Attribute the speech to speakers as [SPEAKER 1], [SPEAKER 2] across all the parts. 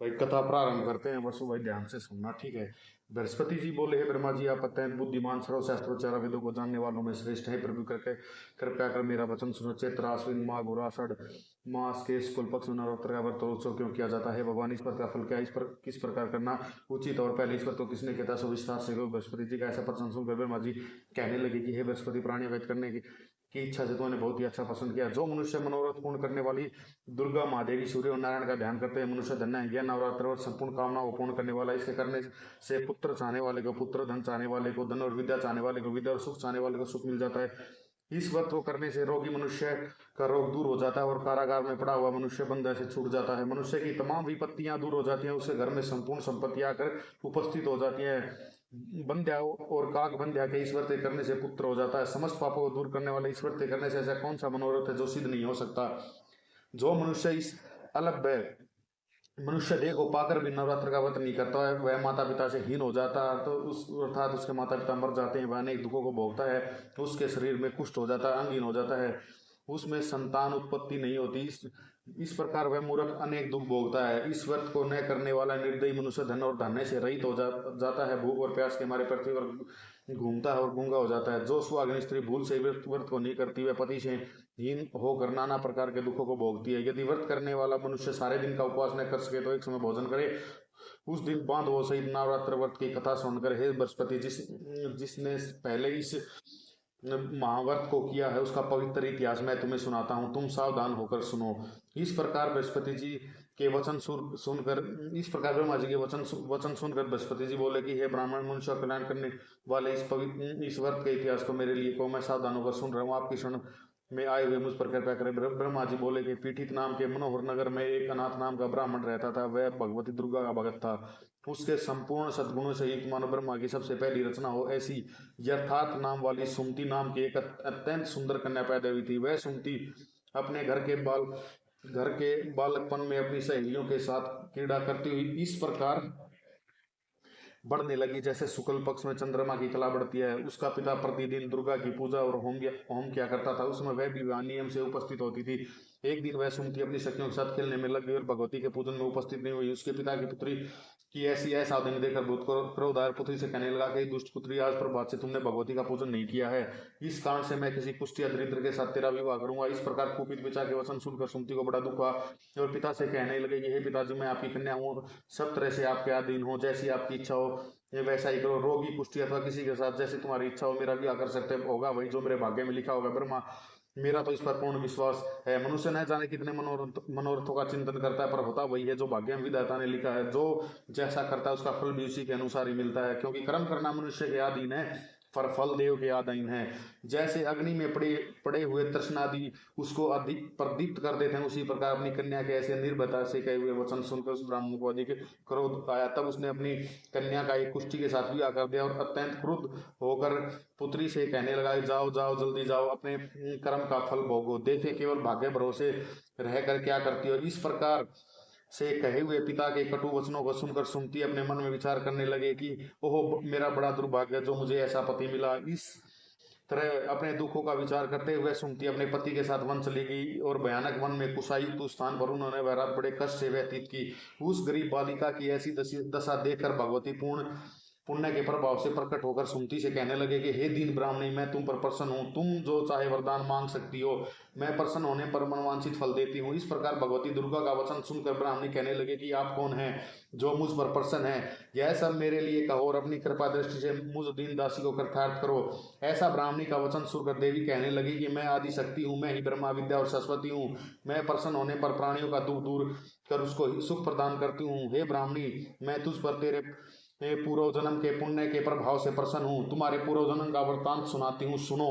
[SPEAKER 1] भाई कथा प्रारंभ करते हैं। वसु भाई ध्यान से सुनना, ठीक है। बृहस्पति जी बोले, हे ब्रह्मा जी, आप अत्यंत बुद्धिमान, सर्वशास्त्रों चार वेदों को जानने वालों में श्रेष्ठ है। प्रभु करके कृपया कर मेरा वचन सुनो। चैत्र आश्विन माघ और आषाढ़ मास के शुक्ल पक्ष में नवरात्र का व्रत और उत्सव क्यों किया जाता है? भगवान, इस पर का फल क्या है? इस पर किस प्रकार करना उचित? और पहले इस पर तो किसने कहता? सब विस्तार से कहो। बृहस्पति जी का ऐसा प्रश्न सुनकर ब्रह्मा जी कहने लगे कि हे बृहस्पति, प्राणी वध करने की इच्छा से तुमने बहुत ही अच्छा पसंद किया। जो मनुष्य मनोरथ पूर्ण करने वाली दुर्गा महादेवी सूर्य और नारायण का ध्यान करते हैं, मनुष्य धन्य है। यह नवरात्र और संपूर्ण कामनाओं को पूर्ण करने वाला, इसे करने से पुत्र चाहने वाले को पुत्र, धन चाहने वाले को धन और विद्या चाहने वाले को विद्या और सुख चाहने वाले को सुख मिल जाता है। इस व्रत को करने से रोगी मनुष्य का रोग दूर हो जाता है और कारागार में पड़ा हुआ मनुष्य बंधन से छूट जाता है। मनुष्य की तमाम विपत्तियां दूर हो जाती हैं, उसके घर में संपूर्ण संपत्ति आकर उपस्थित हो जाती है। बंध्या और काक बंध्या के इस व्रत करने से पुत्र हो जाता है। समस्त पापों को दूर करने वाले इस व्रत करने से ऐसा कौन सा मनोरथ है जो सिद्ध नहीं हो सकता? जो मनुष्य इस अलभ्य मनुष्य देह को पाकर भी नवरात्र का व्रत नहीं करता है, वह माता पिता से हीन हो जाता है, तो उस अर्थात उसके माता पिता मर जाते हैं, वह अनेक दुखों को भोगता है। उसके शरीर में कुष्ठ हो जाता है, अंगहीन हो जाता है, उसमें संतान उत्पत्ति नहीं होती। इस प्रकार वह मूर्ख अनेक दुख भोगता है। इस व्रत को न करने वाला निर्दयी मनुष्य धन और धान्य से रहित हो जाता है, भूख और प्यास के मारे पृथ्वी पर घूमता है और गूंगा हो जाता है। जो सुहागिन स्त्री भूल से व्रत को नहीं करती, वह पति से हीन होकर नाना प्रकार के दुखों को भोगती है। यदि व्रत करने वाला मनुष्य सारे दिन का उपवास न कर सके तो एक समय भोजन करे। उस दिन बांधवों सहित नवरात्र व्रत की कथा सुनकर, हे बृहस्पति, जिसने पहले इस महाव्रत को किया है उसका पवित्र इतिहास मैं तुम्हें सुनाता हूँ, तुम सावधान होकर सुनो। इस प्रकार बृहस्पति जी के वचन सुनकर इस प्रकार ब्रह्मा जी के वचन सुनकर बृहस्पति जी बोले कि हे ब्राह्मण, मनुष्य का कल्याण करने वाले इस व्रत के इतिहास को मेरे लिए को मैं सावधान होकर सुन रहा हूँ। आपकी शरण में आए हुए मुझ पर कृपया करें। ब्रह्मा जी बोले कि पीठित नाम के मनोहर नगर में एक अनाथ नाम का ब्राह्मण रहता था। वह भगवती दुर्गा का भगत था। उसके संपूर्ण सद्गुणों से युक्त मानव ब्रह्मा की सबसे पहली रचना हो ऐसी यथार्थ नाम वाली सुमति नाम की एक अत्यंत सुंदर कन्या पैदा हुई थी। वह सुमति अपने घर के बालकपन में अपनी सहेलियों के साथ क्रीड़ा करती हुई इस प्रकार बढ़ने लगी जैसे शुक्ल पक्ष में चंद्रमा की कला बढ़ती है। उसका पिता प्रतिदिन दुर्गा की पूजा और होम किया करता था। उसमें वह भी नियम से उपस्थित होती थी। एक दिन वह सुमति अपनी सखियों के साथ खेलने में लग गई और भगवती के पूजन में उपस्थित नहीं हुई। उसके पिता की पुत्री की ऐसी असावधानी देखकर बहुत क्रोध आया। पुत्री से कहने लगा कि दुष्ट पुत्री, आज प्रभात से तुमने भगवती का पूजन नहीं किया है, इस कारण से मैं किसी कुष्ठ या दरिद्र के साथ तेरा विवाह करूंगा। इस प्रकार कुपित पिता के वचन सुनकर सुमति को बड़ा दुख हुआ और पिता से कहने लगे कि हे पिताजी, मैं आपकी कन्या हूँ और सब तरह से आपके अधीन हूँ। जैसी आपकी इच्छा हो ये वैसा ही करो। रोगी कुष्ठी अथवा किसी के साथ जैसे तुम्हारी इच्छा हो मेरा ब्याह कर सकते होगा, वही जो मेरे भाग्य में लिखा होगा। ब्रह्मा, मेरा तो इस पर पूर्ण विश्वास है। मनुष्य न जाने कितने मनोरथों का चिंतन करता है, पर होता वही है जो भाग्य में विधाता ने लिखा है। जो जैसा करता है उसका फल भी उसी के अनुसार ही मिलता है, क्योंकि कर्म करना मनुष्य के अधीन है पर फल देव के अधीन है। जैसे अग्नि में पड़े पड़े हुए तृष्णादि उसको अधिक प्रदीप्त कर देते हैं, उसी प्रकार अपनी कन्या के ऐसे निर्भयता से कहे हुए वचन सुनकर उस ब्राह्मण को अधिक क्रोध आया। तब उसने अपनी कन्या का एक कुष्ठी के साथ विवाह कर दिया और अत्यंत क्रुद्ध होकर पुत्री से कहने लगा, जाओ जाओ जल्दी जाओ, अपने कर्म का फल भोगो। देखे केवल भाग्य भरोसे रहकर क्या करती हो। इस प्रकार से कहे हुए पिता के कटु वचनों को सुनकर सुमति अपने मन में विचार करने लगे कि ओह, मेरा बड़ा दुर्भाग्य जो मुझे ऐसा पति मिला। इस तरह अपने दुखों का विचार करते हुए सुमति अपने पति के साथ वन चली गई और भयानक वन में कुशायुक्त स्थान पर उन्होंने वह रात बड़े कष्ट से व्यतीत की। उस गरीब बालिका की ऐसी दशा देखकर भगवती पूर्ण पुण्य के प्रभाव से प्रकट होकर सुमति से कहने लगे कि हे दीन ब्राह्मणी, मैं तुम पर प्रसन्न हूँ, तुम जो चाहे वरदान मांग सकती हो, मैं प्रसन्न होने पर मनवांछित फल देती हूँ। इस प्रकार भगवती दुर्गा का वचन सुनकर ब्राह्मणी कहने लगे कि आप कौन हैं जो मुझ पर प्रसन्न है? यह सब मेरे लिए कहो और अपनी कृपा दृष्टि से मुझ दीन दासी को कृतार्थ करो। ऐसा ब्राह्मणी का वचन सुनकर देवी कहने लगी कि मैं आदि शक्ति हूँ, मैं ही ब्रह्मा विद्या और सरस्वती हूँ। मैं प्रसन्न होने पर प्राणियों का दुख दूर कर उसको सुख प्रदान करती हूँ। हे ब्राह्मणी, मैं तुझ पर तेरे पूर्व जन्म के पुण्य के प्रभाव से प्रसन्न हूँ। तुम्हारे पूर्व जन्म का वृतांत सुनाती हूँ, सुनो।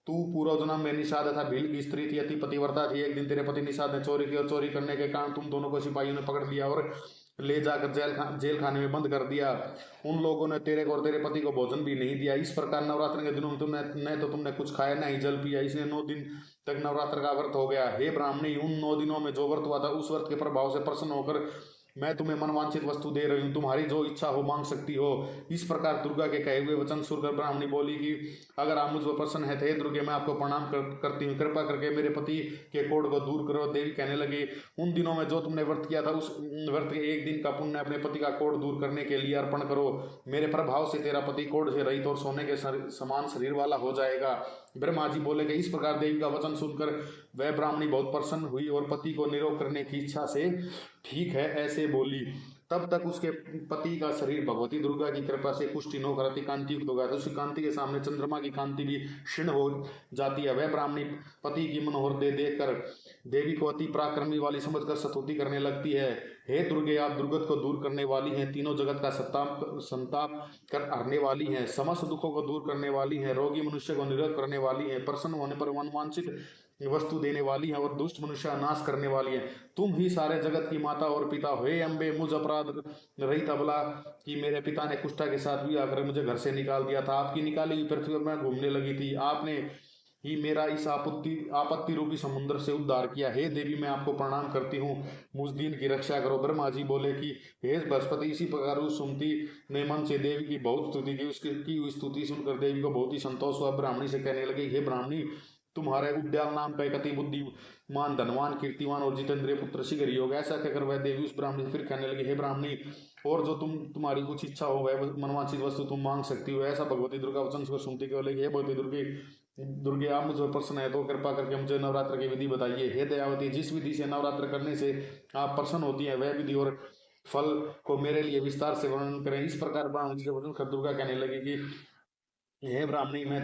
[SPEAKER 1] तू पूर्व जन्म में निषाद तथा भील की स्त्री थी, अति पतिव्रता थी। एक दिन तेरे पति निषाद ने चोरी की और चोरी करने के कारण तुम दोनों को सिपाहियों ने पकड़ लिया और ले जाकर जेल खाने में बंद कर दिया। उन लोगों ने तेरे को और तेरे पति को भोजन भी नहीं दिया। इस प्रकार नवरात्र के दिनों में तुमने कुछ खाया नहीं जल पिया, इसलिए 9 दिन तक नवरात्र का व्रत हो गया। हे ब्राह्मणी, उन 9 दिनों में जो व्रत हुआ था उस व्रत के प्रभाव से प्रसन्न होकर मैं तुम्हें मनवांछित वस्तु दे रही हूँ, तुम्हारी जो इच्छा हो मांग सकती हो। इस प्रकार दुर्गा के कहे हुए वचन सुनकर ब्राह्मणी बोली कि अगर आप मुझ पर प्रसन्न है थे दुर्गे, मैं आपको प्रणाम करती हूँ, कृपा करके मेरे पति के कोढ़ को दूर करो। देवी कहने लगी, उन दिनों में जो तुमने व्रत किया था उस व्रत के एक दिन का पुण्य अपने पति का कोढ़ दूर करने के लिए अर्पण करो। मेरे प्रभाव से तेरा पति कोढ़ से रहित और सोने के समान शरीर वाला हो जाएगा। ब्रह्मा जी बोले कि इस प्रकार देवी का वचन सुनकर वह ब्राह्मणी बहुत प्रसन्न हुई और पति को निरोग करने की इच्छा से ठीक है ऐसे बोली। तब तक उसके पति का शरीर भगवती दुर्गा की कृपा से पुष्टि न होकर अति कांति युक्त हो गया था। उसकी कांति के सामने चंद्रमा की कांति भी क्षीण हो जाती है। वह ब्राह्मणी पति की मनोहर दे देखकर देवी को अति पराक्रमी वाली समझकर स्तुति करने लगती है। हे दुर्गे, आप दुर्गत को दूर करने वाली हैं, तीनों जगत का संताप कर हरने वाली हैं, समस्त दुखों को दूर करने वाली हैं, रोगी मनुष्य को निरोग करने वाली हैं, प्रसन्न होने पर मनवांछित वस्तु देने वाली है और दुष्ट मनुष्य का नाश करने वाली है। तुम ही सारे जगत की माता और पिता हो। हे अम्बे, मुझ अपराध रहित अबला कि मेरे पिता ने कुष्ठा के साथ भी आकर मुझे घर से निकाल दिया था। आपकी निकाली हुई पृथ्वी पर मैं घूमने लगी थी, आपने ही मेरा इस आपत्ति रूपी समुद्र से उद्धार किया। हे देवी, मैं आपको प्रणाम करती हूँ, मुझ दिन की रक्षा करो। ब्रह्मा जी बोले कि हे बृहस्पति, इसी प्रकार उस सुमति ने मन से देवी की बहुत स्तुति की। उसकी की स्तुति सुनकर देवी को बहुत ही संतोष हुआ। ब्राह्मणी से कहने लगे, हे ब्राह्मणी, तुम्हारे उद्याल नाम का एक अति बुद्धिमान, धनवान, कीर्तिवान और जितेंद्रिय पुत्र शीघ्र ही होगा। ऐसा कहकर वह देवी उस ब्राह्मणी से फिर कहने लगी, हे ब्राह्मणी, और जो तुम्हारी कुछ इच्छा हो वह मनवांछित वस्तु तुम मांग सकती हो। ऐसा भगवती दुर्गा वचन को सुनती केवल, हे भगवती दुर्गे, आप मुझ पर प्रसन्न है तो कृपा करके मुझे नवरात्र की विधि बताइए। हे दयावती, जिस विधि से नवरात्र करने से आप प्रसन्न होती है वह विधि और फल को मेरे लिए विस्तार से वर्णन करें। इस प्रकार ब्राह्मण के वचन कर दुर्गा कहने लगी कि हे ब्राह्मणी, मैं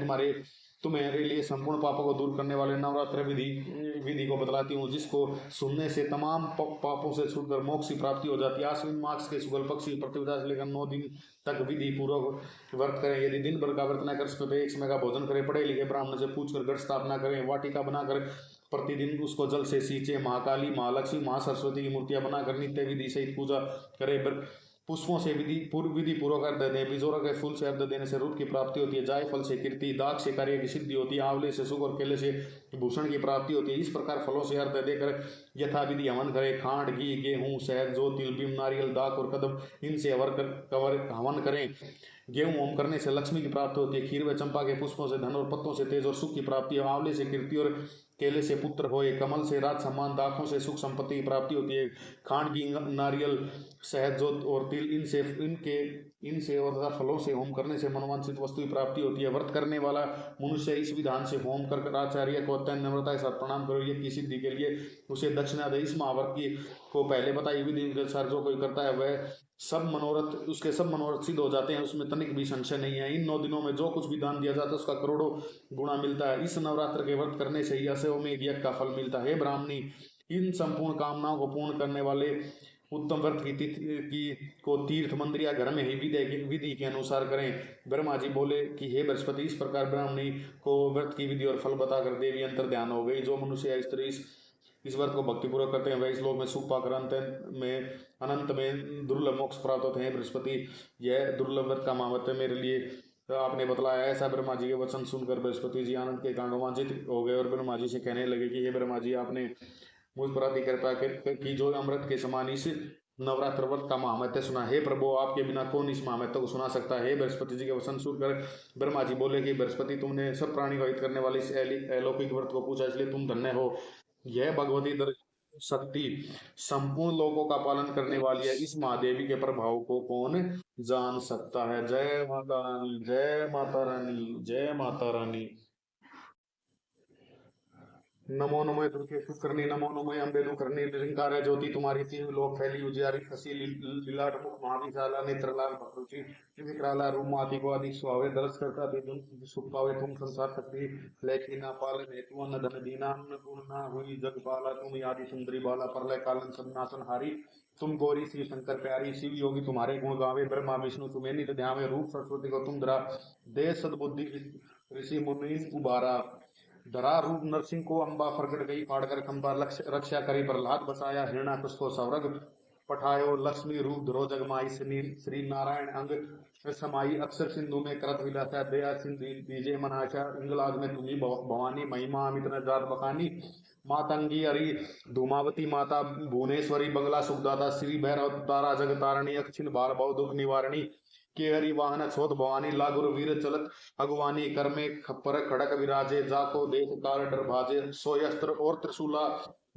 [SPEAKER 1] तुम्हारे लिए संपूर्ण पापों को दूर करने वाले नवरात्र विधि को बतलाती हूँ, जिसको सुनने से तमाम पापों से छूटकर मोक्ष की प्राप्ति हो जाती है। आश्विन मास के शुक्ल पक्ष की प्रतिपदा से लेकर 9 दिन तक विधि पूर्वक व्रत करें। यदि दिन भर का व्रत न कर सके, एक समय का भोजन करें, पढ़े लिखे ब्राह्मण से पूछकर घट स्थापना करें, वाटिका बनाकर प्रतिदिन उसको जल से सींचे, महाकाली, महालक्ष्मी, महासरस्वती की मूर्तियां बनाकर नित्य विधि सहित पूजा करें। पुष्पों से विधि पूर्वक अर्घ दें, बिजोरा के फूल से अर्घ देने से रूप की प्राप्ति होती है, जायफल से कीर्ति, दाग से कार्य की सिद्धि होती है, आंवले से सुख और केले से भूषण की प्राप्ति होती है। इस प्रकार फलों से अर्घ देकर यथाविधि हवन करें। खांड, घी, गेहूं, शहद, जो, तिल, बिम, नारियल, दाख और कदम, इनसे हवन करें। गेहूं होम करने से लक्ष्मी की प्राप्ति होती है। खीर व चंपा के पुष्पों से धन और पत्तों से तेज और सुख की प्राप्ति है। आंवले से कीर्ति और केले से पुत्र होए, कमल से राज सम्मान, दाखों से सुख संपत्ति की प्राप्ति होती है। खांड, घी, नारियल, शहद, जोत और तिल, इनसे और तथा फलों से होम करने से मनवांछित वस्तु की प्राप्ति होती है। व्रत करने वाला मनुष्य इस विधान से होम कर आचार्य को अत्यंत नम्रता के साथ प्रणाम करो। ये की सिद्धि के लिए उसे दक्षिणा दे। इस महाव्रत की को पहले बताई विधि के अनुसार जो कोई करता है वह उसके सब मनोरथ सिद्ध हो जाते हैं, उसमें तनिक भी संशय नहीं है। इन 9 दिनों में जो कुछ भी दान दिया जाता है उसका करोड़ों गुणा मिलता है। इस नवरात्र के व्रत करने से ही अश्वमेध यज्ञ का फल मिलता है। ब्राह्मणी, इन संपूर्ण कामनाओं को पूर्ण करने वाले उत्तम व्रत की तिथि को तीर्थ, मंदिर या घर में ही विधि के अनुसार करें। ब्रह्मा जी बोले कि हे बृहस्पति, इस प्रकार ब्राह्मणी को व्रत की विधि और फल बताकर देवी अंतर ध्यान हो गई। जो मनुष्य या स्त्री इस व्रत को भक्तिपूर्वक करते हैं वह इस लोक में सुख पाकर अनंत में दुर्लभ मोक्ष प्राप्त होते हैं। बृहस्पति, यह दुर्लभ व्रत का महात्म्य मेरे लिए आपने बतलाया। ऐसा ब्रह्मा जी के वचन सुनकर बृहस्पति जी आनंद के कारण रोमांचित हो गए और ब्रह्मा जी से कहने लगे कि हे ब्रह्मा जी, आपने मुझ पर अति कृपा की जो अमृत के समान इस नवरात्र व्रत का महात्म्य सुना। हे प्रभु, आपके बिना कौन इस महात्म्य को सुना सकता है। बृहस्पति जी के वचन सुनकर ब्रह्मा जी बोले कि बृहस्पति, तुमने सब प्राणी को हित करने वाले इस अलौकिक व्रत को पूछा, इसलिए तुम धन्य हो। यह भगवती शक्ति संपूर्ण लोगों का पालन करने वाली है। इस महादेवी के प्रभाव को कौन जान सकता है। जय माता रानी, जय माता रानी, जय माता रानी। नमो नमः दुर्गे शुक्रनी, नमो नमः अम्बे दुखरनी, निरंकार है ज्योति तुम्हारी, तीन लोक फैली उजियारी, फसी लीलाट मुख महाविशाला, नेत्रलाल भक्रुचि, विकराला रूप माती को अधिक सुहावे, दरस करता दे सुख पावे। तुम संसार शक्ति लेखी ना पालन हेतु, न धन दीना, न गुण ना हुई जग पाला। तुम आदि सुंदरी बाला, प्रलय कालन सब नाशन हारी। तुम गौरी श्री शंकर प्यारी, शिव योगी तुम्हारे गुण गावे। ब्रह्मा विष्णु तुम्हें नित ध्यावे, रूप सरस्वती को तुम धरा, दे सदबुद्धि ऋषि मुनि उबारा। धरा रूप नरसिंह को अम्बा प्रकट गई, फाड़कर खंबा रक्षा करी, प्रहलाद बसाया, हिरणाकुश को सौरग पठायो। लक्ष्मी रूप धरो जगमाई, श्री नारायण अंग समाई। अक्षर सिंधु में करत विलासा, दया सिंधु दीजे मनाशा। इंगलाज में तुम्ही भवानी, महिमा अमित न जात बखानी। मातंगी हरि धूमावती माता भुवनेश्वरी बंगला सुखदाता श्री भैरव तारा जगतारणी अक्षिण भार भव दुख निवारणी के हरि वाहन छोत भवानी लागुर वीर चलत अगवानी कर में खप्पर खड़क विराजे जाको देख काल डर भाजे सोयस्त्र और त्रिशूला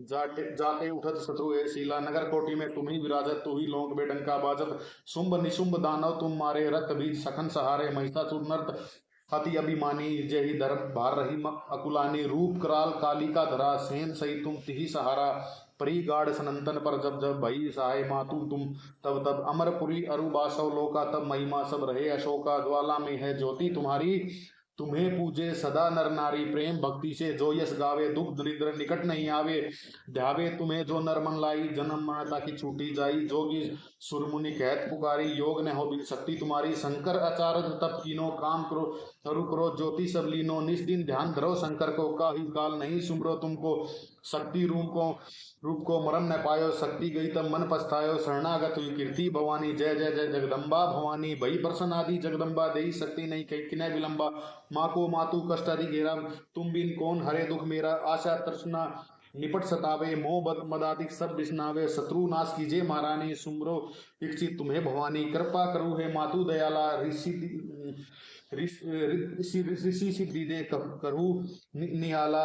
[SPEAKER 1] जाते जाते उठत शत्रु ए शीला नगर कोटि में तुम ही विराजत तू ही लोक में डंका बाजत शुंभ निशुंभ दानव तुम मारे रक्त बीज सखन सहारे महिषासुर नर्त अति अभिमानी जय ही धर्म भार रही अकुलानी रूप कराल कालिका धरा सेन सही तुम तिही सहारा परी गाढ़ सनंतन पर जब जब भई सहाय मातु तुम तब तब अमरपुरी अरुबासव लोका तब महिमा सब रहे अशोका ज्वाला में है ज्योति तुम्हारी तुम्हें पूजे सदा नर नारी प्रेम भक्ति से जो यश गावे दुख दरिद्र निकट नहीं आवे ध्यावे तुम्हें जो नर मन लाई जन्म मरता की छूटी जाई जोगी सुरमुनि कहत पुकारी योग न हो शक्ति तुम्हारी शंकर अचारज तप कीनो काम करो तरु करो ज्योति सब लीनो निस दिन ध्यान धरो शंकर को काही काल नहीं सुमरो तुमको शक्ति रूप को मरण न पायो शक्ति गई तब मन पछतायो शरणागत हुई कीर्ति भवानी जय जय जय जगदम्बा भवानी भई प्रसन्न आदि जगदम्बा देही शक्ति नहीं कही किन्ह विलंबा माँ को मातु कष्ट आदि घेरा तुम बिन कौन हरे दुख मेरा आशा तृष्णा निपट सतावे मोह मदादिक सब विस्नावे शत्रु नाश कीजिए महारानी सुमरो इच्छित तुम्हें भवानी कृपा करू है मातु दयाला ऋषि सिद्धि दे करू निहाला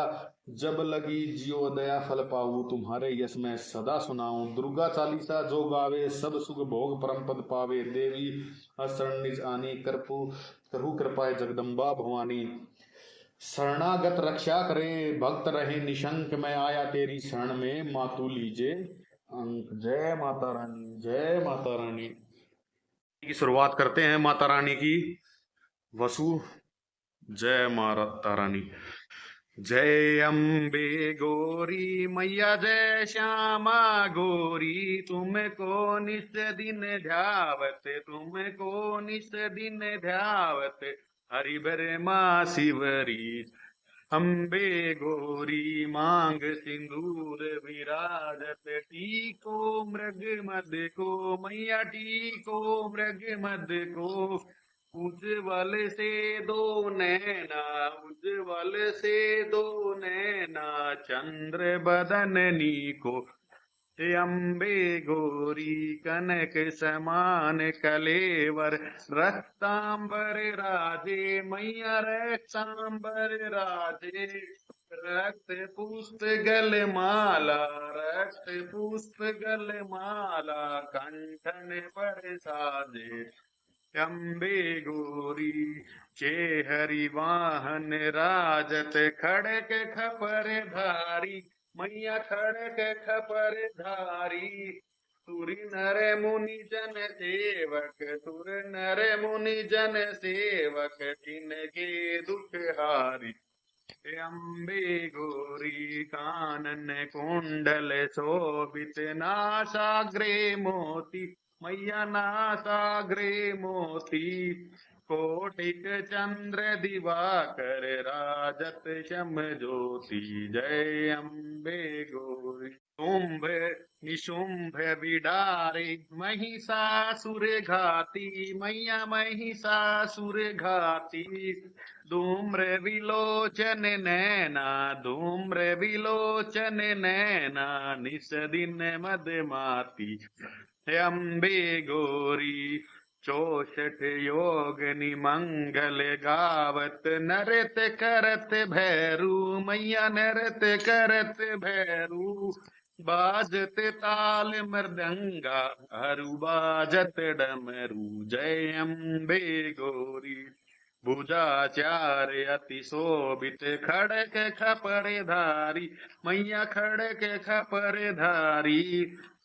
[SPEAKER 1] जब लगी जियो दया फल पाऊ तुम्हारे यश में सदा सुनाऊं दुर्गा चालीसा जो गावे सब सुख भोग परम पद पावे देवी अशरण निज आनी करहु कृपा जगदम्बा भवानी शरणागत रक्षा करे भक्त रहे निशंक मैं आया तेरी शरण में मातु लीजे अंक जय माता रानी जय माता रानी की शुरुआत करते हैं माता रानी की वसु जय माता रानी जय अम्बे गौरी मैया जय श्यामा गौरी तुमको निस दिन ध्यावत तुमको निस दिन ध्यावत हरि बर माँ शिवरी अम्बे गौरी मांग सिंदूर विराजत टीको मृग मद को मैया टीको मृग मद को उज्जवल से दो नैना उज्जवल से दो नैना चंद्र बदननी को अम्बे गौरी कनक समान कलेवर रक्तांबर राजे मैया रक्तांबर राजे रक्त पुष्प गल माला रक्त पुष्प गल माला कंठन पर साजे अम्बे गौरी चे हरि वाहन राजत खड़क खपर धारी मैया खड़क खपर धारी तुर नर मुनि जन सेवक तुर नर मुनि जन सेवक किनके दुख हारी अम्बे गौरी कानन कुंडल शोभित नासाग्रे मोती मैया नासाग्रे मोती कोटिक चंद्र दिवाकर राजत शम ज्योति जय अम्बे गौरी शुंभ निशुंभ बिडारे महिषासुर घाती मैया महिषासुर घाती धूम्र विलोचन नैना धूम्र विलोचन नैना निस दिन मदमाती अम्बे गौरी चौसठ योग निमंगल गावत नृत करत भैरू मैया नृत करत भैरू बाजत ताल मृदंगा हरु बाजत डमरू जय अम्बे गौरी भुजाचार अति शोभित खड़क खपर धारी मैया खड़क खपर धारी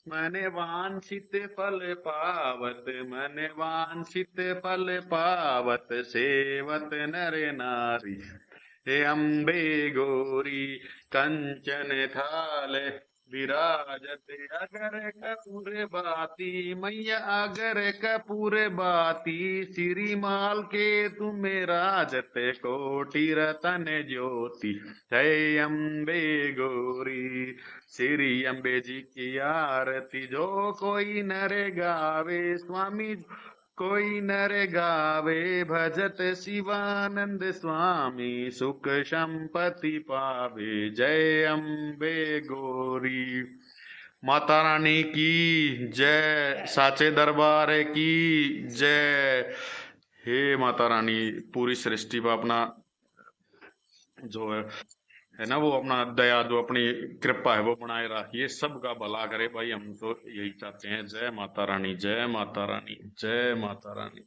[SPEAKER 1] मन वांछित फल पावत मन वांछित फल पावत सेवत नर नारी हे अम्बे गौरी कंचन थाल विराजत अगर कपूर बाती मैया अगर कपूर बाती श्रीमाल के तुम्हें राजत कोटि रतन ज्योति जय अम्बे गौरी श्री अम्बे जी की आरती जो कोई नर गावे स्वामी
[SPEAKER 2] कोई नर गावे भजत शिवानंद स्वामी, सुख संपत्ति पावे, जय अम्बे गौरी। माता रानी की जय, साचे दरबार की जय। हे माता रानी, पूरी सृष्टि पर अपना जो है ना, वो अपना दया, जो अपनी कृपा है वो बनाए रखिए, सबका भला करे भाई, हम तो यही चाहते हैं। जय माता रानी, जय माता रानी, जय माता रानी।